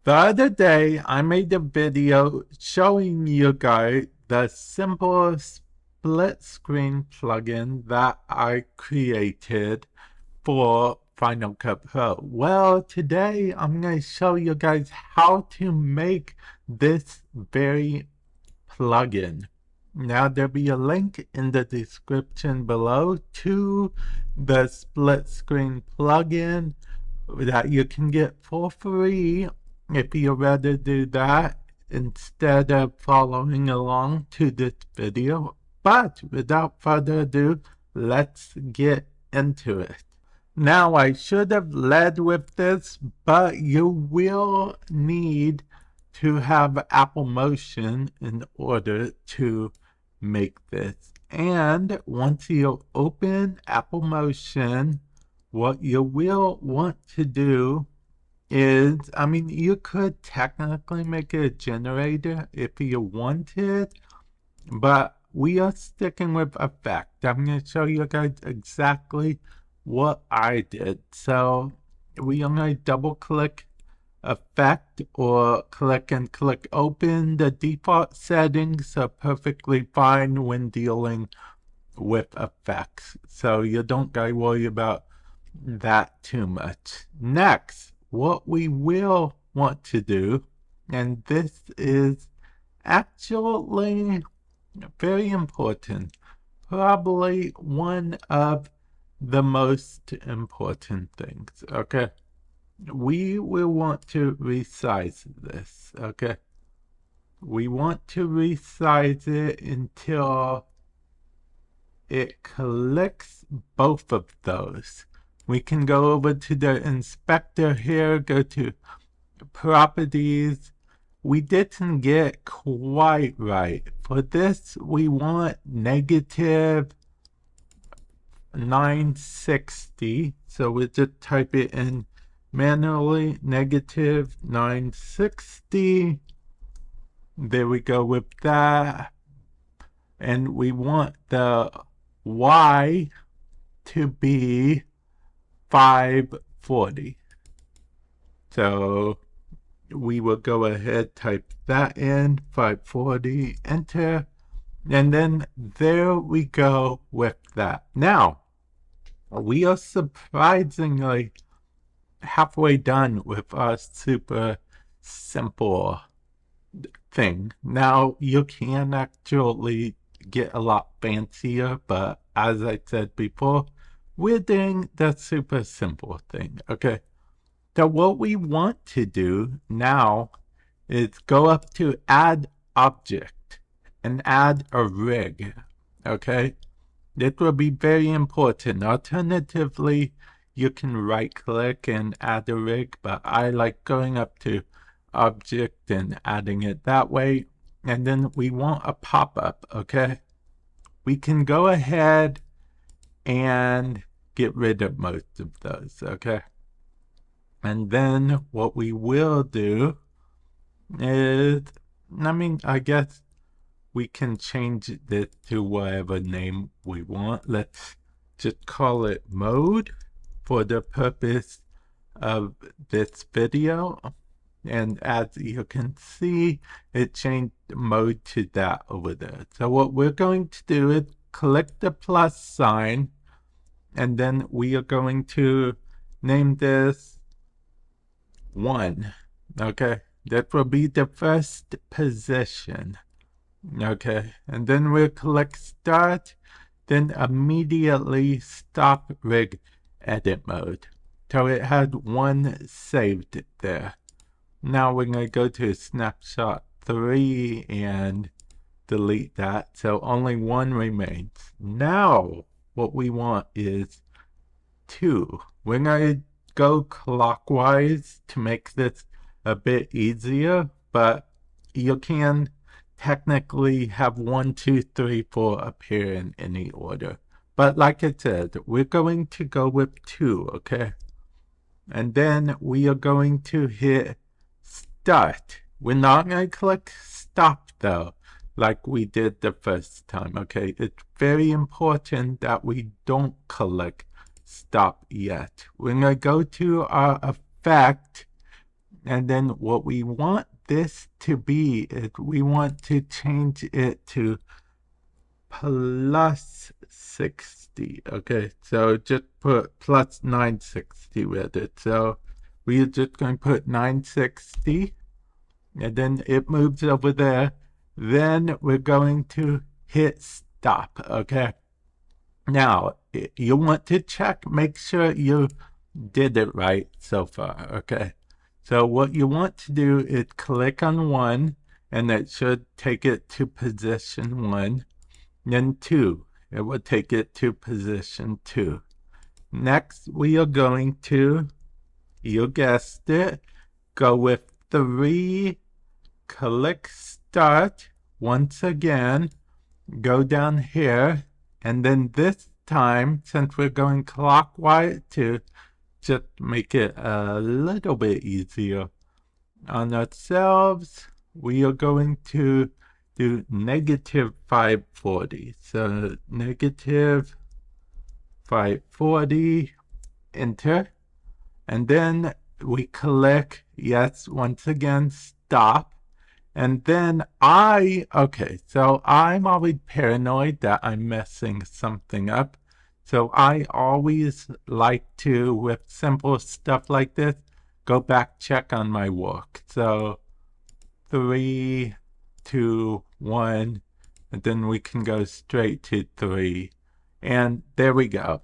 The other day, I made a video showing you guys the simple split screen plugin that I created for Final Cut Pro. Well, today I'm going to show you guys how to make this very plugin. Now, there'll be a link in the description below to the split screen plugin that you can get for free if you'd rather do that instead of following along to this video. But without further ado, let's get into it. Now, I should have led with this, but you will need to have Apple Motion in order to make this. And once you open Apple Motion, what you will want to do is, you could technically make a generator if you wanted, but we are sticking with effect. I'm going to show you guys exactly what I did. So we only double click effect or click open. The default settings are perfectly fine when dealing with effects, so you don't gotta worry about that too much. Next, what we will want to do, and this is actually very important, probably one of the most important things, okay? We will want to resize this, okay? We want to resize it until it collects both of those. We can go over to the inspector here, go to properties. We didn't get quite right. For this, we want negative 960. So we'll just type it in manually, negative 960. There we go with that. And we want the Y to be 540. So we will go ahead, type that in, 540, enter, and then there we go with that. Now, we are surprisingly halfway done with our super simple thing. Now, you can actually get a lot fancier, but as I said before, we're doing the super simple thing, okay? So what we want to do now is go up to add object and add a rig, okay? This will be very important. Alternatively, you can right click and add a rig, but I like going up to object and adding it that way. And then we want a pop-up, okay? We can go ahead and get rid of most of those, okay? And then what we will do is, I guess we can change this to whatever name we want. Let's just call it mode for the purpose of this video. And as you can see, it changed mode to that over there. So what we're going to do is click the plus sign, and then we are going to name this 1. Okay, that will be the first position. Okay, and then we'll click start, then immediately stop rig edit mode. So it had 1 saved there. Now we're going to go to snapshot 3 and delete that, so only 1 remains. Now what we want is 2. We're going to go clockwise to make this a bit easier, but you can technically have 1, 2, 3, 4 appear in any order. But like I said, we're going to go with 2, okay? And then we are going to hit start. We're not going to click stop though, like we did the first time, okay? It's very important that we don't click stop yet. We're going to go to our effect, And then what we want this to be is we want to change it to plus 60. Okay, so just put plus 960 with it. So we're just going to put 960, and then it moves over there. Then we're going to hit stop. Okay, now you want to check, make sure you did it right so far. Okay, so what you want to do is click on 1, and it should take it to position 1. Then 2, it will take it to position 2. Next, we are going to, you guessed it, go with 3, click start once again, go down here, and then this time, since we're going clockwise, to just make it a little bit easier on ourselves, we are going to do negative 540. So negative 540, enter. And then we click, yes, once again, stop. And then okay, so I'm always paranoid that I'm messing something up. So I always like to, with simple stuff like this, go back, check on my work. So 3, 2, 1, and then we can go straight to 3. And there we go.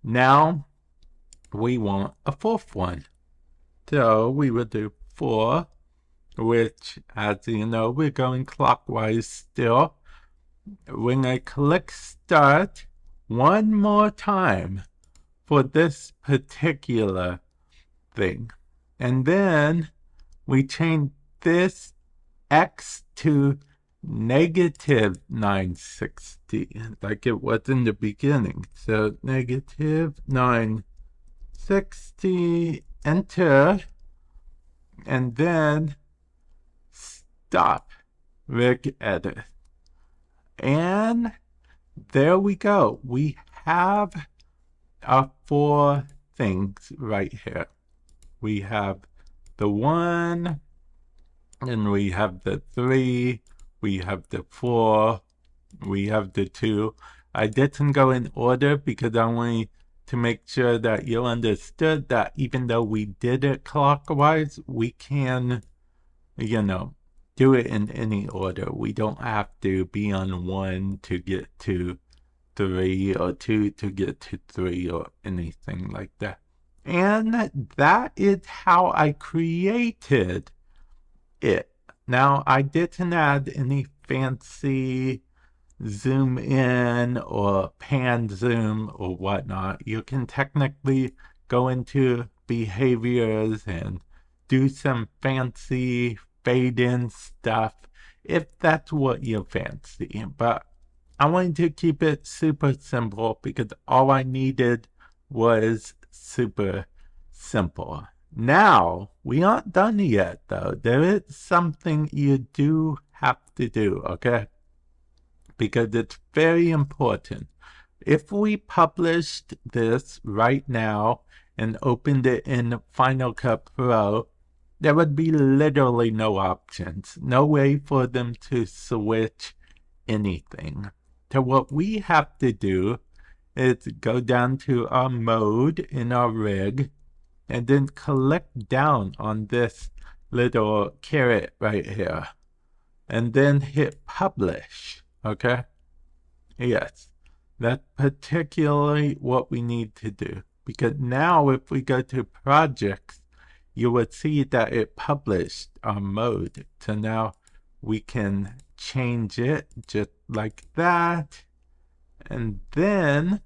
Now we want a 4th one. So we will do 4, which, as you know, we're going clockwise still. When I click start one more time for this particular thing, and then we change this X to negative 960, like it was in the beginning. So negative 960, enter, and then stop, rig edit. And there we go. We have our 4 things right here. We have the 1, and we have the 3, we have the 4, we have the 2. I didn't go in order because I wanted to make sure that you understood that even though we did it clockwise, we can, do it in any order. We don't have to be on 1 to get to 3 or 2 to get to 3 or anything like that. And that is how I created it. Now, I didn't add any fancy zoom in or pan zoom or whatnot. You can technically go into behaviors and do some fancy fade in stuff if that's what you fancy. But I wanted to keep it super simple because all I needed was super simple. Now, we aren't done yet, though. There is something you do have to do, okay? Because it's very important. If we published this right now and opened it in Final Cut Pro, there would be literally no options. No way for them to switch anything. So what we have to do is go down to our mode in our rig, and then click down on this little caret right here, and then hit publish, okay? Yes, that's particularly what we need to do, because now if we go to projects, you would see that it published our mode. So now we can change it just like that, and then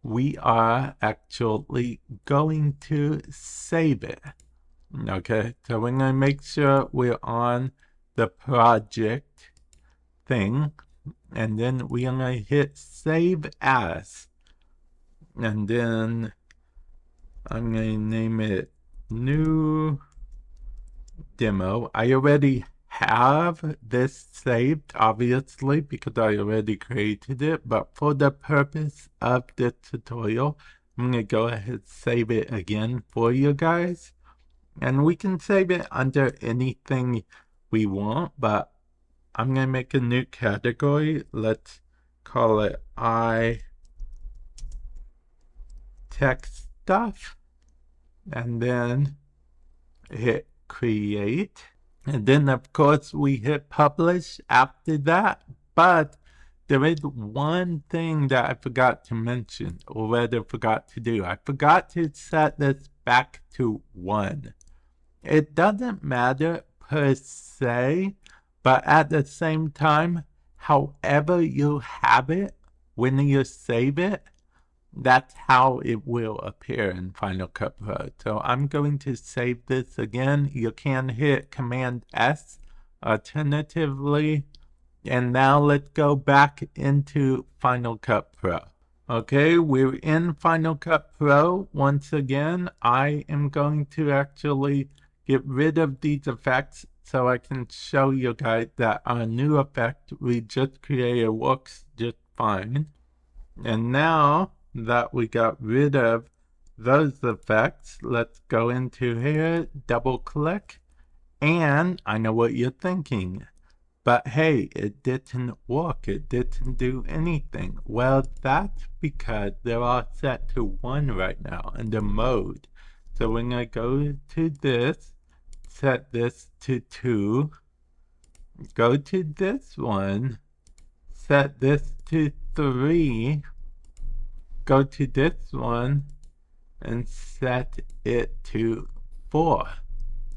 we are actually going to save it. Okay, so we're going to make sure we're on the project thing, and then we're going to hit save as, and then I'm going to name it new demo. I already have this saved, obviously, because I already created it, but for the purpose of this tutorial, I'm going to go ahead and save it again for you guys. And we can save it under anything we want, but I'm going to make a new category. Let's call it iTech stuff. And then hit create. And then, of course, we hit publish after that. But there is one thing that I forgot to mention, or rather forgot to do. I forgot to set this back to 1. It doesn't matter per se, but at the same time, however you have it, when you save it, that's how it will appear in Final Cut Pro. So I'm going to save this again. You can hit Command S alternatively. And now let's go back into Final Cut Pro. Okay, we're in Final Cut Pro. Once again, I am going to actually get rid of these effects so I can show you guys that our new effect we just created works just fine. And now that we got rid of those effects, let's go into here, double click, and I know what you're thinking. But hey, it didn't work. It didn't do anything. Well, that's because they're all set to 1 right now under mode. So we're going to go to this, set this to 2, go to this one, set this to 3, go to this one, and set it to 4.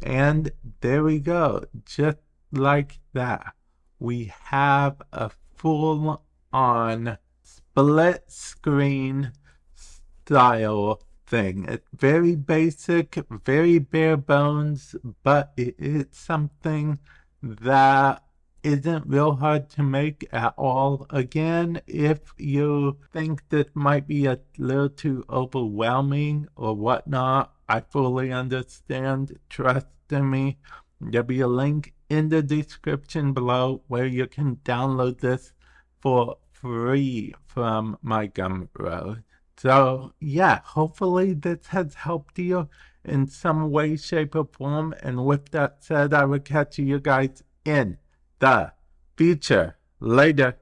And there we go. Just like that, we have a full-on split screen style thing. It's very basic, very bare bones, but it is something that isn't real hard to make at all. Again, if you think this might be a little too overwhelming or whatnot, I fully understand. Trust me. There'll be a link in the description below where you can download this for free from my Gumroad. So yeah, hopefully this has helped you in some way, shape, or form. And with that said, I will catch you guys in the future. Later.